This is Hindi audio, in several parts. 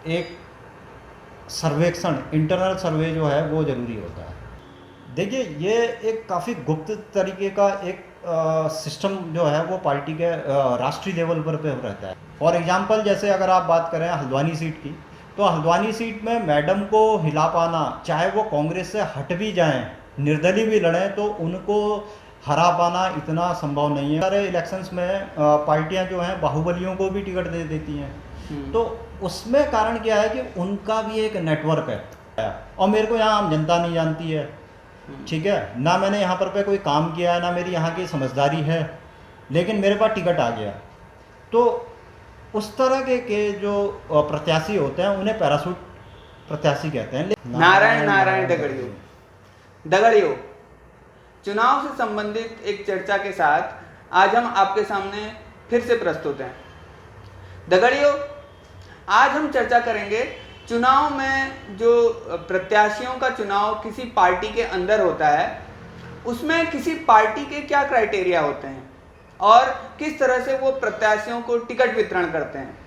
एक सर्वेक्षण, इंटरनल सर्वे जो है वो ज़रूरी होता है। देखिए, ये एक काफ़ी गुप्त तरीके का एक सिस्टम जो है वो पार्टी के राष्ट्रीय लेवल पर पे रहता है। फॉर एग्जांपल, जैसे अगर आप बात करें हल्द्वानी सीट की, तो हल्द्वानी सीट में मैडम को हिला पाना, चाहे वो कांग्रेस से हट भी जाएं, निर्दलीय भी लड़ें, तो उनको हरा पाना इतना संभव नहीं है। सारे इलेक्शंस में पार्टियां जो हैं बाहुबलियों को भी टिकट दे देती हैं। तो उसमें कारण क्या है कि उनका भी एक नेटवर्क है, और मेरे को यहाँ आम जनता नहीं जानती है, ठीक है ना, मैंने यहाँ पर पे कोई काम किया है, ना मेरी यहाँ की समझदारी है, लेकिन मेरे पास टिकट आ गया। तो उस तरह के जो प्रत्याशी होते हैं उन्हें पैराशूट प्रत्याशी कहते हैं। नारायण नारायण दगड़ियों, चुनाव से संबंधित एक चर्चा के साथ आज हम आपके सामने फिर से प्रस्तुत हैं। दगड़ियों, आज हम चर्चा करेंगे चुनाव में जो प्रत्याशियों का चुनाव किसी पार्टी के अंदर होता है, उसमें किसी पार्टी के क्या क्राइटेरिया होते हैं और किस तरह से वो प्रत्याशियों को टिकट वितरण करते हैं,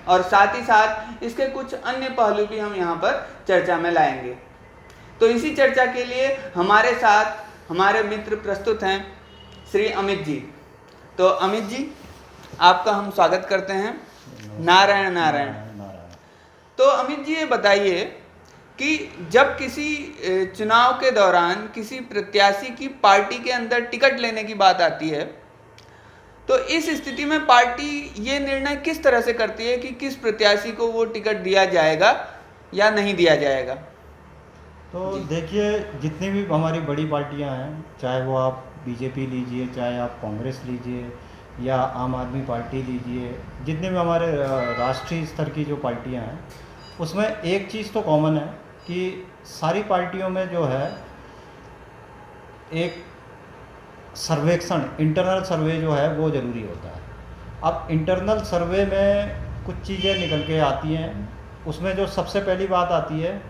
और साथ ही साथ इसके कुछ अन्य पहलू भी हम यहाँ पर चर्चा में लाएंगे। तो इसी चर्चा के लिए हमारे साथ हमारे मित्र प्रस्तुत हैं, श्री अमित जी। तो अमित जी, आपका हम स्वागत करते हैं। नारायण नारायण। तो अमित जी, ये बताइए कि जब किसी चुनाव के दौरान किसी प्रत्याशी की पार्टी के अंदर टिकट लेने की बात आती है, तो इस स्थिति में पार्टी ये निर्णय किस तरह से करती है कि किस प्रत्याशी को वो टिकट दिया जाएगा या नहीं दिया जाएगा? तो देखिए, जितनी भी हमारी बड़ी पार्टियां हैं, चाहे वो आप बीजेपी लीजिए, चाहे आप कांग्रेस लीजिए, या आम आदमी पार्टी लीजिए, जितने भी हमारे राष्ट्रीय स्तर की जो पार्टियां हैं, उसमें एक चीज़ तो कॉमन है कि सारी पार्टियों में जो है एक सर्वेक्षण, इंटरनल सर्वे जो है वो ज़रूरी होता है। अब इंटरनल सर्वे में कुछ चीज़ें निकल के आती हैं। उसमें जो सबसे पहली बात आती है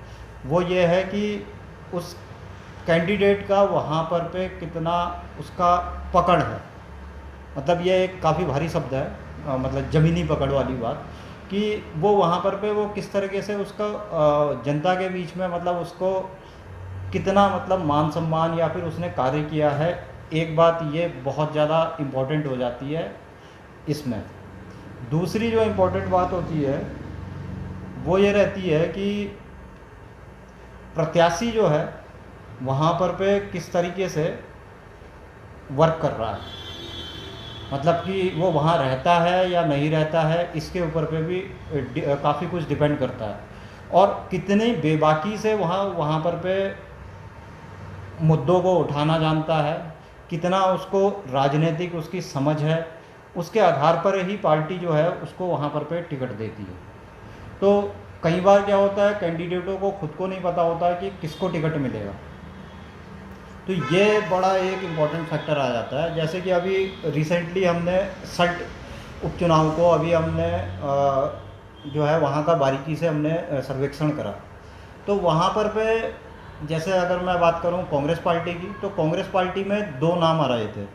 वो ये है कि उस कैंडिडेट का वहाँ पर पे कितना उसका पकड़ है। मतलब ये एक काफ़ी भारी शब्द है, मतलब ज़मीनी पकड़ वाली बात, कि वो वहाँ पर पे वो किस तरीके से उसका जनता के बीच में, मतलब उसको कितना, मतलब मान सम्मान या फिर उसने कार्य किया है। एक बात ये बहुत ज़्यादा इम्पोर्टेंट हो जाती है इसमें। दूसरी जो इम्पोर्टेंट बात होती है वो ये रहती है कि प्रत्याशी जो है वहाँ पर पे किस तरीके से वर्क कर रहा है, मतलब कि वो वहाँ रहता है या नहीं रहता है, इसके ऊपर पे भी काफ़ी कुछ डिपेंड करता है। और कितनी बेबाकी से वहाँ पर पे मुद्दों को उठाना जानता है, कितना उसको राजनीतिक उसकी समझ है, उसके आधार पर ही पार्टी जो है उसको वहाँ पर पे टिकट देती है। तो कई बार क्या होता है, कैंडिडेटों को खुद को नहीं पता होता है कि किसको टिकट मिलेगा। तो ये बड़ा एक इम्पॉर्टेंट फैक्टर आ जाता है। जैसे कि अभी रिसेंटली हमने सल्ट उपचुनाव को अभी हमने जो है वहाँ का बारीकी से हमने सर्वेक्षण करा। तो वहाँ पर पे जैसे अगर मैं बात करूँ कांग्रेस पार्टी की, तो कांग्रेस पार्टी में दो नाम आ रहे थे।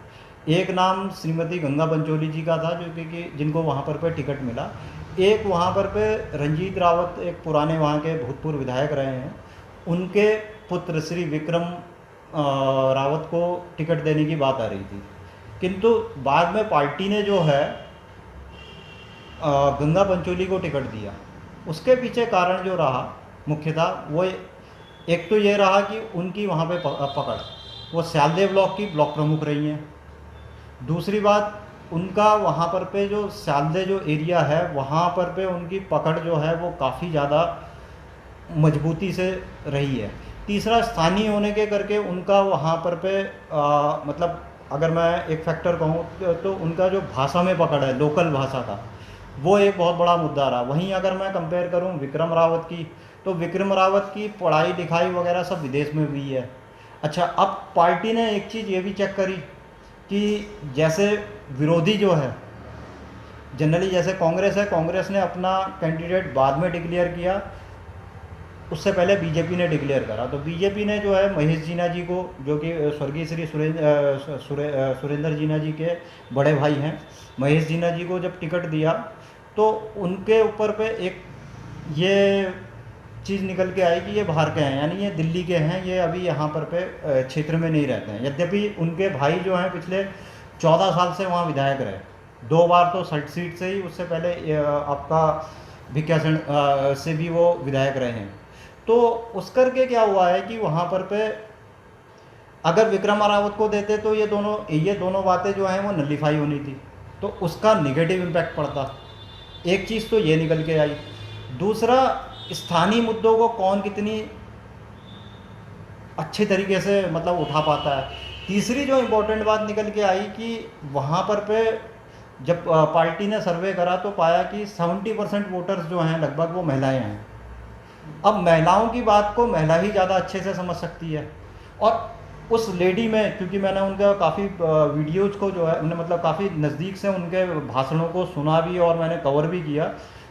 एक नाम श्रीमती गंगा पंचोली जी का था, जो कि जिनको वहाँ पर पे टिकट मिला। एक वहाँ पर पे रंजीत रावत, एक पुराने वहाँ के भूतपूर्व विधायक रहे हैं, उनके पुत्र श्री विक्रम रावत को टिकट देने की बात आ रही थी। किंतु बाद में पार्टी ने जो है गंगा पंचोली को टिकट दिया। उसके पीछे कारण जो रहा मुख्यतः वो एक तो ये रहा कि उनकी वहाँ पे पकड़, वो स्यालदे ब्लॉक की ब्लॉक प्रमुख रही हैं। दूसरी बात, उनका वहाँ पर पे जो स्यालदे जो एरिया है वहाँ पर पे उनकी पकड़ जो है वो काफ़ी ज़्यादा मजबूती से रही है। तीसरा, स्थानीय होने के करके उनका वहाँ पर पे मतलब अगर मैं एक फैक्टर कहूँ तो उनका जो भाषा में पकड़ है, लोकल भाषा का, वो एक बहुत बड़ा मुद्दा रहा। वहीं अगर मैं कंपेयर करूँ विक्रम रावत की, तो विक्रम रावत की पढ़ाई लिखाई वगैरह सब विदेश में हुई है। अच्छा, अब पार्टी ने एक चीज़ ये भी चेक करी कि जैसे विरोधी जो है, जनरली जैसे कांग्रेस है, कांग्रेस ने अपना कैंडिडेट बाद में डिक्लेयर किया, उससे पहले बीजेपी ने डिक्लेयर करा। तो बीजेपी ने जो है महेश जीना जी को, जो कि स्वर्गीय श्री सुरेंद्र जीना जी के बड़े भाई हैं, महेश जीना जी को जब टिकट दिया, तो उनके ऊपर पे एक ये चीज़ निकल के आई कि ये बाहर के हैं, यानी ये दिल्ली के हैं, ये अभी यहाँ पर पे क्षेत्र में नहीं रहते हैं। यद्यपि उनके भाई जो हैं पिछले 14 साल से वहाँ विधायक रहे, 2 बार तो सल्ट सीट से ही, उससे पहले आपका भिक्यासण से भी वो विधायक रहे हैं। तो उस करके क्या हुआ है कि वहाँ पर पे अगर विक्रम रावत को देते तो ये दोनों बातें जो हैं वो नलीफाई होनी थी, तो उसका निगेटिव इम्पैक्ट पड़ता। एक चीज़ तो ये निकल के आई। दूसरा, स्थानीय मुद्दों को कौन कितनी अच्छे तरीके से मतलब उठा पाता है। तीसरी जो इम्पोर्टेंट बात निकल के आई कि वहाँ पर पे जब पार्टी ने सर्वे करा तो पाया कि 70% वोटर्स जो हैं लगभग वो महिलाएं हैं। अब महिलाओं की बात को महिला ही ज़्यादा अच्छे से समझ सकती है, और उस लेडी में, क्योंकि मैंने उनका काफ़ी वीडियोज़ को जो है उन्हें मतलब काफ़ी नज़दीक से उनके भाषणों को सुना भी और मैंने कवर भी किया,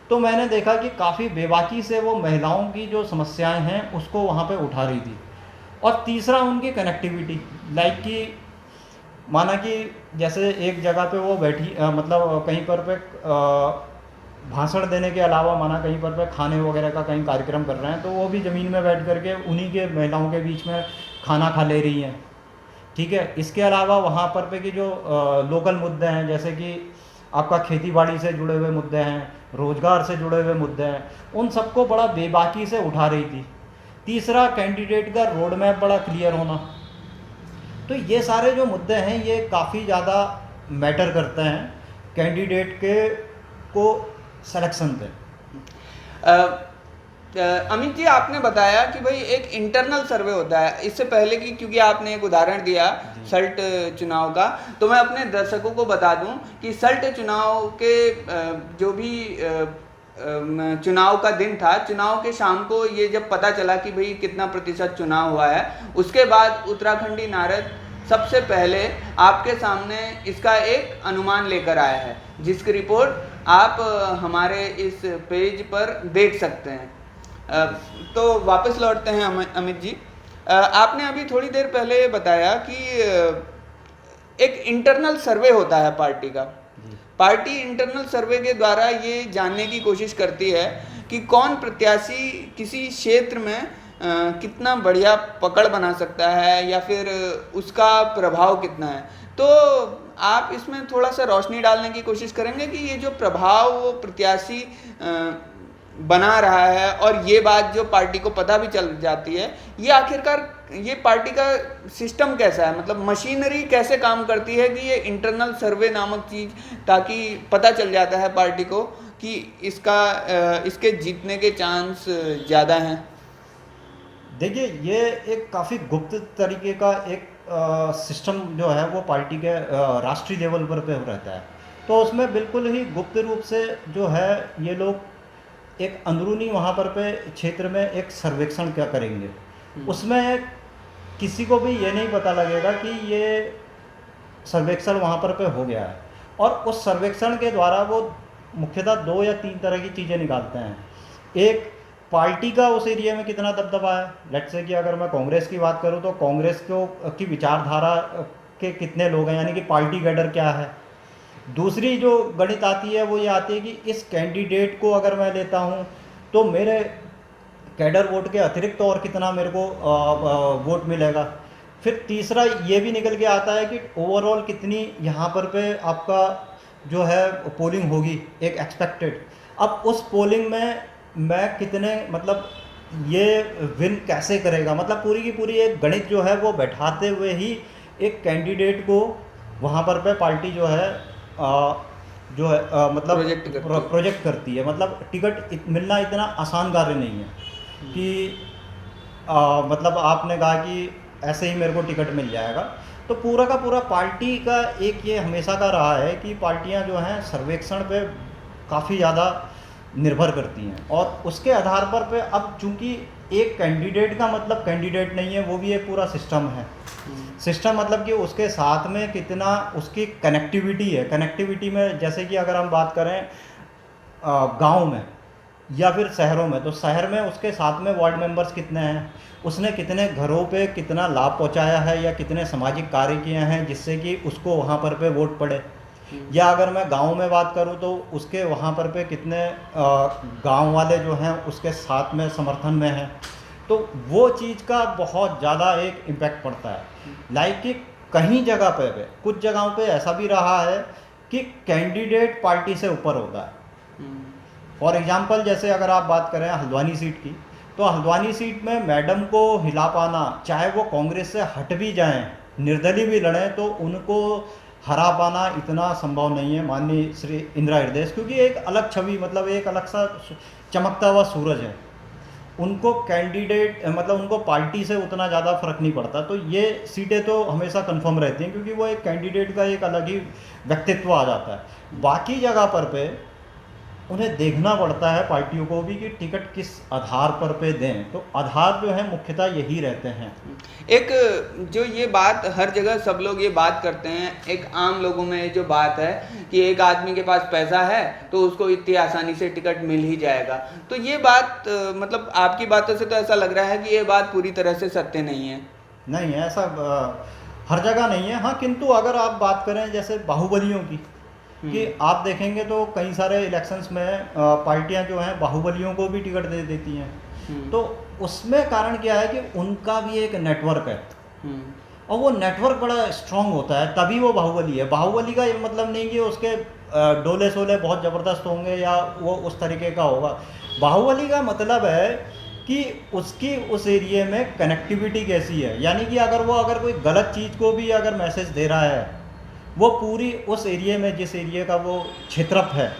तो मैंने देखा कि काफ़ी बेबाकी से वो महिलाओं की जो समस्याएं हैं उसको वहाँ पे उठा रही थी। और तीसरा, उनकी कनेक्टिविटी, लाइक कि माना कि जैसे एक जगह पे वो बैठी मतलब कहीं पर पे भाषण देने के अलावा माना कहीं पर पे खाने वगैरह का कहीं कार्यक्रम कर रहे हैं, तो वो भी ज़मीन में बैठ करके उन्हीं के महिलाओं के बीच में खाना खा ले रही हैं। ठीक है, इसके अलावा वहाँ पर पे कि जो लोकल मुद्दे हैं, जैसे कि आपका खेती बाड़ी से जुड़े हुए मुद्दे हैं, रोज़गार से जुड़े हुए मुद्दे हैं, उन सबको बड़ा बेबाकी से उठा रही थी। तीसरा, कैंडिडेट का रोड मैप बड़ा क्लियर होना। तो ये सारे जो मुद्दे हैं ये काफ़ी ज़्यादा मैटर करते हैं कैंडिडेट के को सिलेक्शन पे। अमित जी, आपने बताया कि भाई एक इंटरनल सर्वे होता है। इससे पहले कि, क्योंकि आपने एक उदाहरण दिया सल्ट चुनाव का, तो मैं अपने दर्शकों को बता दूं कि सल्ट चुनाव के जो भी चुनाव का दिन था, चुनाव के शाम को ये जब पता चला कि भाई कितना प्रतिशत चुनाव हुआ है, उसके बाद उत्तराखंडी नारद सबसे पहले आपके सामने इसका एक अनुमान लेकर आया है, जिसकी रिपोर्ट आप हमारे इस पेज पर देख सकते हैं। तो वापस लौटते हैं अमित जी। आपने अभी थोड़ी देर पहले बताया कि एक इंटरनल सर्वे होता है पार्टी का। पार्टी इंटरनल सर्वे के द्वारा ये जानने की कोशिश करती है कि कौन प्रत्याशी किसी क्षेत्र में कितना बढ़िया पकड़ बना सकता है या फिर उसका प्रभाव कितना है। तो आप इसमें थोड़ा सा रोशनी डालने की कोशिश करेंगे कि ये जो प्रभाव वो प्रत्याशी बना रहा है, और ये बात जो पार्टी को पता भी चल जाती है, ये आखिरकार ये पार्टी का सिस्टम कैसा है, मतलब मशीनरी कैसे काम करती है कि ये इंटरनल सर्वे नामक चीज़, ताकि पता चल जाता है पार्टी को कि इसके जीतने के चांस ज़्यादा हैं। देखिए, ये एक काफ़ी गुप्त तरीके का एक सिस्टम जो है वो पार्टी के राष्ट्रीय लेवल पर पे रहता है। तो उसमें बिल्कुल ही गुप्त रूप से जो है ये लोग एक अंदरूनी वहाँ पर पे क्षेत्र में एक सर्वेक्षण क्या करेंगे। उसमें किसी को भी ये नहीं पता लगेगा कि ये सर्वेक्षण वहाँ पर पे हो गया है, और उस सर्वेक्षण के द्वारा वो मुख्यतः 2 या 3 तरह की चीज़ें निकालते हैं। एक, पार्टी का उस एरिया में कितना दबदबा है। लेट्स से कि अगर मैं कांग्रेस की बात करूं तो कांग्रेस की विचारधारा के कितने लोग हैं, यानी कि पार्टी कैडर क्या है। दूसरी जो गणित आती है वो ये आती है कि इस कैंडिडेट को अगर मैं लेता हूं तो मेरे कैडर वोट के अतिरिक्त और कितना मेरे को वोट मिलेगा। फिर तीसरा ये भी निकल के आता है कि ओवरऑल कितनी यहाँ पर पे आपका जो है पोलिंग होगी एक एक्सपेक्टेड। अब उस पोलिंग में मैं कितने मतलब ये विन कैसे करेगा, मतलब पूरी की पूरी एक गणित जो है वो बैठाते हुए ही एक कैंडिडेट को वहाँ पर पे पार्टी जो है मतलब प्रोजेक्ट करती है। मतलब टिकट मिलना इतना आसान कार्य नहीं है कि मतलब आपने कहा कि ऐसे ही मेरे को टिकट मिल जाएगा। तो पूरा का पूरा पार्टी का एक ये हमेशा का रहा है कि पार्टियां जो हैं सर्वेक्षण पे काफ़ी ज़्यादा निर्भर करती हैं, और उसके आधार पर अब चूंकि एक कैंडिडेट का मतलब कैंडिडेट नहीं है, वो भी एक पूरा सिस्टम है। सिस्टम मतलब कि उसके साथ में कितना उसकी कनेक्टिविटी है। कनेक्टिविटी में जैसे कि अगर हम बात करें गांव में या फिर शहरों में, तो शहर में उसके साथ में वार्ड मेंबर्स कितने हैं, उसने कितने घरों पे कितना लाभ पहुंचाया है या कितने सामाजिक कार्य किए हैं जिससे कि उसको वहाँ पर पे वोट पड़े। या अगर मैं गांव में बात करूं तो उसके वहां पर पे कितने गांव वाले जो हैं उसके साथ में समर्थन में हैं, तो वो चीज़ का बहुत ज़्यादा एक इम्पैक्ट पड़ता है। लाइक कि कहीं जगह पे कुछ जगहों पे ऐसा भी रहा है कि कैंडिडेट पार्टी से ऊपर होता है। फॉर एग्जांपल जैसे अगर आप बात करें हल्द्वानी सीट की, तो हल्द्वानी सीट में मैडम को हिला पाना, चाहे वो कांग्रेस से हट भी जाएं, निर्दलीय भी लड़ें, तो उनको हरा पाना इतना संभव नहीं है माननीय श्री इंदिरा हृदय, क्योंकि एक अलग छवि, मतलब एक अलग सा चमकता हुआ सूरज है। उनको कैंडिडेट मतलब उनको पार्टी से उतना ज़्यादा फर्क नहीं पड़ता, तो ये सीटें तो हमेशा कंफर्म रहती हैं क्योंकि वो एक कैंडिडेट का एक अलग ही व्यक्तित्व आ जाता है। बाकी जगह पर उन्हें देखना पड़ता है पार्टियों को भी कि टिकट किस आधार पर पे दें, तो आधार जो है मुख्यतः यही रहते हैं। एक जो ये बात हर जगह सब लोग ये बात करते हैं, एक आम लोगों में ये जो बात है कि एक आदमी के पास पैसा है तो उसको इतनी आसानी से टिकट मिल ही जाएगा, तो ये बात मतलब आपकी बातों से तो ऐसा लग रहा है कि ये बात पूरी तरह से सत्य नहीं है। नहीं है ऐसा, हर जगह नहीं है। हाँ, किंतु अगर आप बात करें जैसे बाहुबलियों की, कि आप देखेंगे तो कई सारे इलेक्शंस में पार्टियां जो हैं बाहुबलियों को भी टिकट दे देती हैं, तो उसमें कारण क्या है कि उनका भी एक नेटवर्क है, और वो नेटवर्क बड़ा स्ट्रांग होता है, तभी वो बाहुबली है। बाहुबली का ये मतलब नहीं कि उसके डोले सोले बहुत ज़बरदस्त होंगे या वो उस तरीके का होगा। बाहुबली का मतलब है कि उसकी उस एरिए में कनेक्टिविटी कैसी है, यानी कि अगर कोई गलत चीज़ को भी अगर मैसेज दे रहा है, वो पूरी उस एरिया में, जिस एरिया का वो क्षेत्रप है,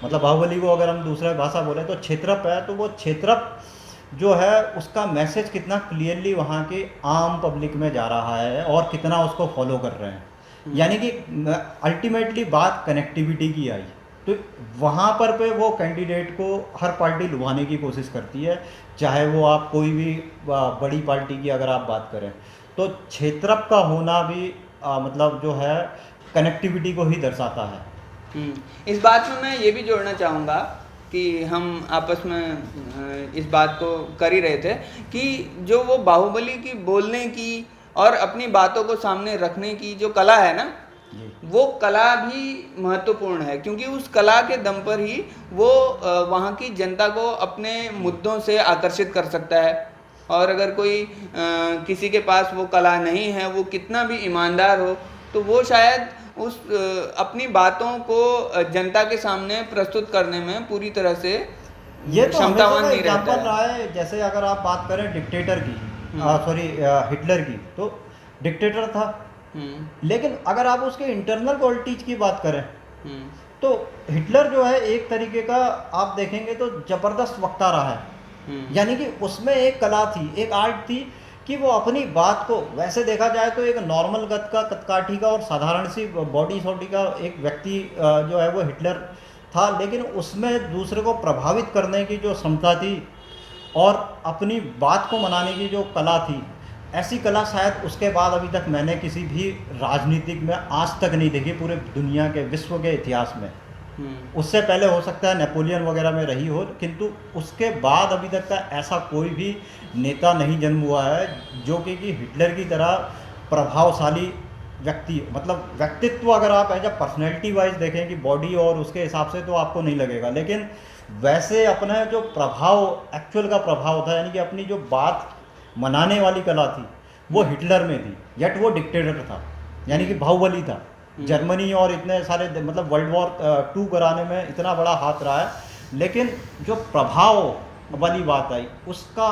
मतलब बाहुबली को अगर हम दूसरा भाषा बोले तो क्षेत्रप है, तो वो क्षेत्रप जो है उसका मैसेज कितना क्लियरली वहाँ के आम पब्लिक में जा रहा है और कितना उसको फॉलो कर रहे हैं। यानी कि अल्टीमेटली बात कनेक्टिविटी की आई, तो वहाँ पर पे वो कैंडिडेट को हर पार्टी लुभाने की कोशिश करती है, चाहे वो आप कोई भी बड़ी पार्टी की अगर आप बात करें, तो क्षेत्रप का होना भी मतलब जो है कनेक्टिविटी को ही दर्शाता है। इस बात में मैं ये भी जोड़ना चाहूँगा कि हम आपस में इस बात को कर ही रहे थे कि जो वो बाहुबली की बोलने की और अपनी बातों को सामने रखने की जो कला है ना, वो कला भी महत्वपूर्ण है, क्योंकि उस कला के दम पर ही वो वहाँ की जनता को अपने मुद्दों से आकर्षित कर सकता है। और अगर कोई किसी के पास वो कला नहीं है, वो कितना भी ईमानदार हो, तो वो शायद उस अपनी बातों को जनता के सामने प्रस्तुत करने में पूरी तरह से ये तो क्षमतावान नहीं एग्जाम्पल रहता रहा है। जैसे अगर आप बात करें डिक्टेटर की, सॉरी हिटलर की, तो डिक्टेटर था, लेकिन अगर आप उसके इंटरनल क्वालिटीज की बात करें तो हिटलर जो है एक तरीके का आप देखेंगे तो जबरदस्त वक्ता रहा है। यानी कि उसमें एक कला थी, एक आर्ट थी कि वो अपनी बात को, वैसे देखा जाए तो एक नॉर्मल कद का, कदकाठी का और साधारण सी बॉडी शॉडी का एक व्यक्ति जो है वो हिटलर था, लेकिन उसमें दूसरे को प्रभावित करने की जो क्षमता थी और अपनी बात को मनाने की जो कला थी, ऐसी कला शायद उसके बाद अभी तक मैंने किसी भी राजनीतिक में आज तक नहीं देखी पूरे दुनिया के, विश्व के इतिहास में। उससे पहले हो सकता है नेपोलियन वगैरह में रही हो, किंतु उसके बाद अभी तक का ऐसा कोई भी नेता नहीं जन्म हुआ है जो कि हिटलर की तरह प्रभावशाली व्यक्ति, मतलब व्यक्तित्व अगर आप एज अ पर्सनैलिटी वाइज देखें कि बॉडी और उसके हिसाब से तो आपको नहीं लगेगा, लेकिन वैसे अपना जो प्रभाव, एक्चुअल का प्रभाव था, यानी कि अपनी जो बात मनाने वाली कला थी वो हिटलर में थी, यट वो डिक्टेटर था, यानी कि बाहुबली था। जर्मनी और इतने सारे मतलब वर्ल्ड वॉर 2 कराने में इतना बड़ा हाथ रहा है, लेकिन जो प्रभाव वाली बात आई उसका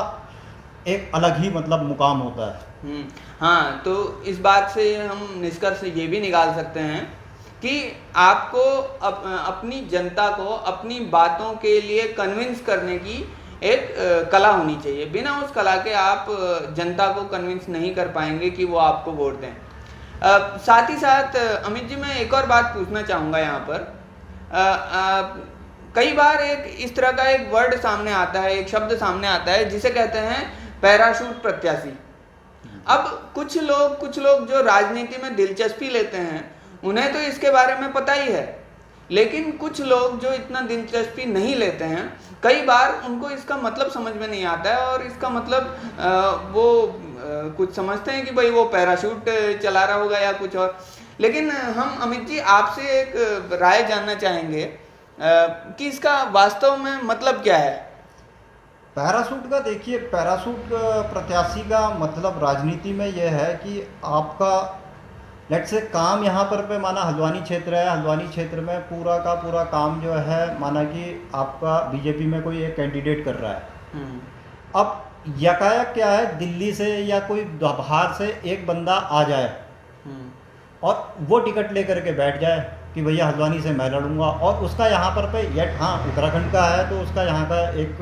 एक अलग ही मतलब मुकाम होता है। हाँ, तो इस बात से हम निष्कर्ष ये भी निकाल सकते हैं कि आपको अपनी जनता को अपनी बातों के लिए कन्विंस करने की एक कला होनी चाहिए। बिना उस कला के आप जनता को कन्विंस नहीं कर पाएंगे कि वो आपको वोट दें। साथ ही साथ अमित जी, मैं एक और बात पूछना चाहूँगा यहाँ पर। कई बार एक इस तरह का एक वर्ड सामने आता है, एक शब्द सामने आता है जिसे कहते हैं पैराशूट प्रत्याशी। अब कुछ लोग जो राजनीति में दिलचस्पी लेते हैं उन्हें तो इसके बारे में पता ही है, लेकिन कुछ लोग जो इतना दिलचस्पी नहीं लेते हैं, कई बार उनको इसका मतलब समझ में नहीं आता है और इसका मतलब वो कुछ समझते हैं कि भाई वो पैराशूट चला रहा होगा या कुछ और। लेकिन हम अमित जी आपसे एक राय जानना चाहेंगे कि इसका वास्तव में मतलब क्या है। पैरासूट का देखिए, पैरासूट प्रत्याशी का मतलब राजनीति में यह है कि आपका लेट से काम यहाँ पर पे माना हल्द्वानी क्षेत्र है, हल्द्वानी क्षेत्र में पूरा का पूरा काम जो है माना कि आपका बीजेपी में कोई एक कैंडिडेट कर रहा है। अब यकायक क्या है, दिल्ली से या कोई बाहर से एक बंदा आ जाए और वो टिकट लेकर के बैठ जाए कि भैया हल्द्वानी से मैं लड़ूंगा, और उसका यहाँ पर पे यट हाँ उत्तराखंड का है तो उसका यहाँ का एक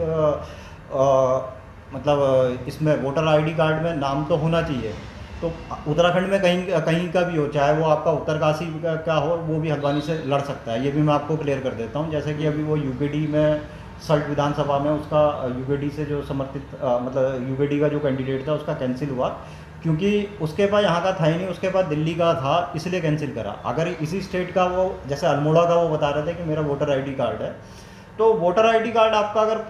मतलब इसमें वोटर आईडी कार्ड में नाम तो होना चाहिए। तो उत्तराखंड में कहीं कहीं का भी हो, चाहे वो आपका उत्तरकाशी का हो, वो भी हल्द्वानी से लड़ सकता है। ये भी मैं आपको क्लियर कर देता हूँ। जैसे कि अभी वो यूकेडी में सल्ट विधानसभा में उसका यूकेडी से जो समर्थित मतलब यूकेडी का जो कैंडिडेट था उसका कैंसिल हुआ, क्योंकि उसके पास यहाँ का था ही नहीं, उसके पास दिल्ली का था, इसलिए कैंसिल करा। अगर इसी स्टेट का वो जैसे अल्मोड़ा का वो बता रहे थे कि मेरा वोटर आईडी कार्ड है, तो वोटर आईडी कार्ड आपका अगर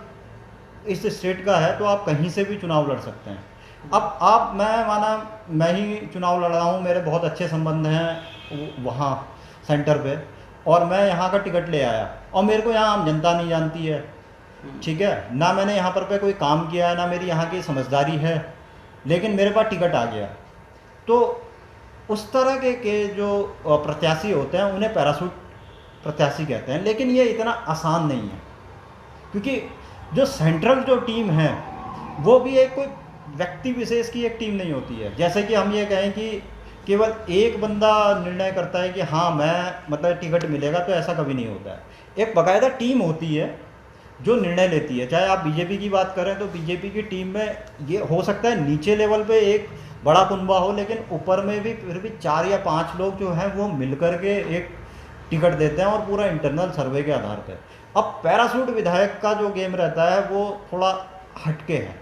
इस स्टेट का है तो आप कहीं से भी चुनाव लड़ सकते हैं। अब आप मैं ही चुनाव लड़ रहा हूँ, मेरे बहुत अच्छे संबंध हैं वहाँ सेंटर पे, और मैं यहाँ का टिकट ले आया और मेरे को यहाँ आम जनता नहीं जानती है, ठीक है ना, मैंने यहाँ पर कोई काम किया है ना, मेरी यहाँ की समझदारी है, लेकिन मेरे पास टिकट आ गया। तो उस तरह के जो प्रत्याशी होते हैं उन्हें पैरासूट प्रत्याशी कहते हैं। लेकिन ये इतना आसान नहीं है, क्योंकि जो सेंट्रल जो टीम है वो भी एक कोई व्यक्ति विशेष की एक टीम नहीं होती है। जैसे कि हम ये कहें कि केवल एक बंदा निर्णय करता है कि हाँ मैं मतलब टिकट मिलेगा, तो ऐसा कभी नहीं होता है। एक बाकायदा टीम होती है जो निर्णय लेती है। चाहे आप बीजेपी की बात करें तो बीजेपी की टीम में ये हो सकता है नीचे लेवल पे एक बड़ा कुनबा हो, लेकिन ऊपर में भी फिर भी 4 या 5 लोग जो हैं वो मिलकर के एक टिकट देते हैं, और पूरा इंटरनल सर्वे के आधार पर। अब पैरासूट विधायक का जो गेम रहता है वो थोड़ा हटके है।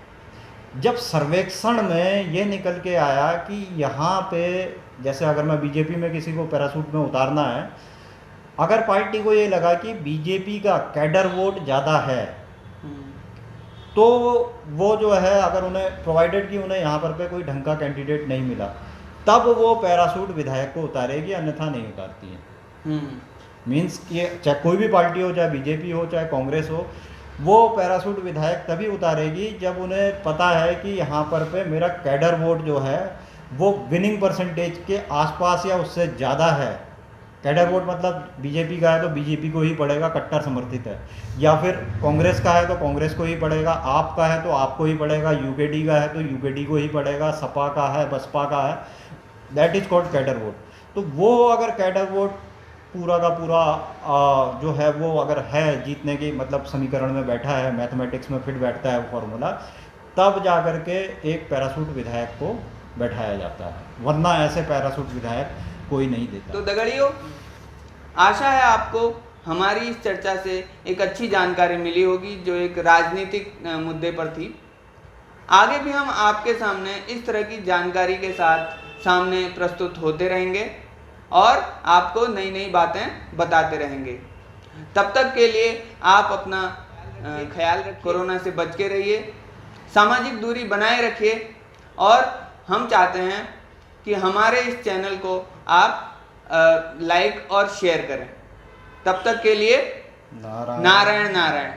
जब सर्वेक्षण में ये निकल के आया कि यहाँ पे जैसे अगर मैं बीजेपी में किसी को पैरासूट में उतारना है, अगर पार्टी को ये लगा कि बीजेपी का कैडर वोट ज़्यादा है, तो वो जो है अगर उन्हें प्रोवाइडेड कि उन्हें यहाँ पर कोई ढंग का कैंडिडेट नहीं मिला, तब वो पैरासूट विधायक को उतारेगी, अन्यथा नहीं उतारती है। मीन्स कि चाहे कोई भी पार्टी हो, चाहे बीजेपी हो चाहे कांग्रेस हो, वो पैरासूट विधायक तभी उतारेगी जब उन्हें पता है कि यहाँ पर पे मेरा कैडर वोट जो है वो विनिंग परसेंटेज के आसपास या उससे ज़्यादा है। कैडर वोट मतलब बीजेपी का है तो बीजेपी को ही पड़ेगा, कट्टर समर्थित है, या फिर कांग्रेस का है तो कांग्रेस को ही पड़ेगा, आप का है तो आपको ही पड़ेगा, यूकेडी का है तो यूकेडी को ही पड़ेगा, सपा का है, बसपा का है, that is called cadre vote. तो वो अगर कैडर वोट पूरा का पूरा जो है वो अगर है जीतने की मतलब समीकरण में बैठा है, मैथमेटिक्स में फिट बैठता है फॉर्मूला, तब जा कर के एक पैरासूट विधायक को बैठाया जाता है, वरना ऐसे पैरासूट विधायक कोई नहीं देता। तो दगड़ियों, आशा है आपको हमारी इस चर्चा से एक अच्छी जानकारी मिली होगी जो एक राजनीतिक मुद्दे पर थी। आगे भी हम आपके सामने इस तरह की जानकारी के साथ सामने प्रस्तुत होते रहेंगे और आपको नई नई बातें बताते रहेंगे। तब तक के लिए आप अपना ख्याल रखिए, कोरोना से बच के रहिए, सामाजिक दूरी बनाए रखिए, और हम चाहते हैं कि हमारे इस चैनल को आप लाइक और शेयर करें। तब तक के लिए नारायण नारायण।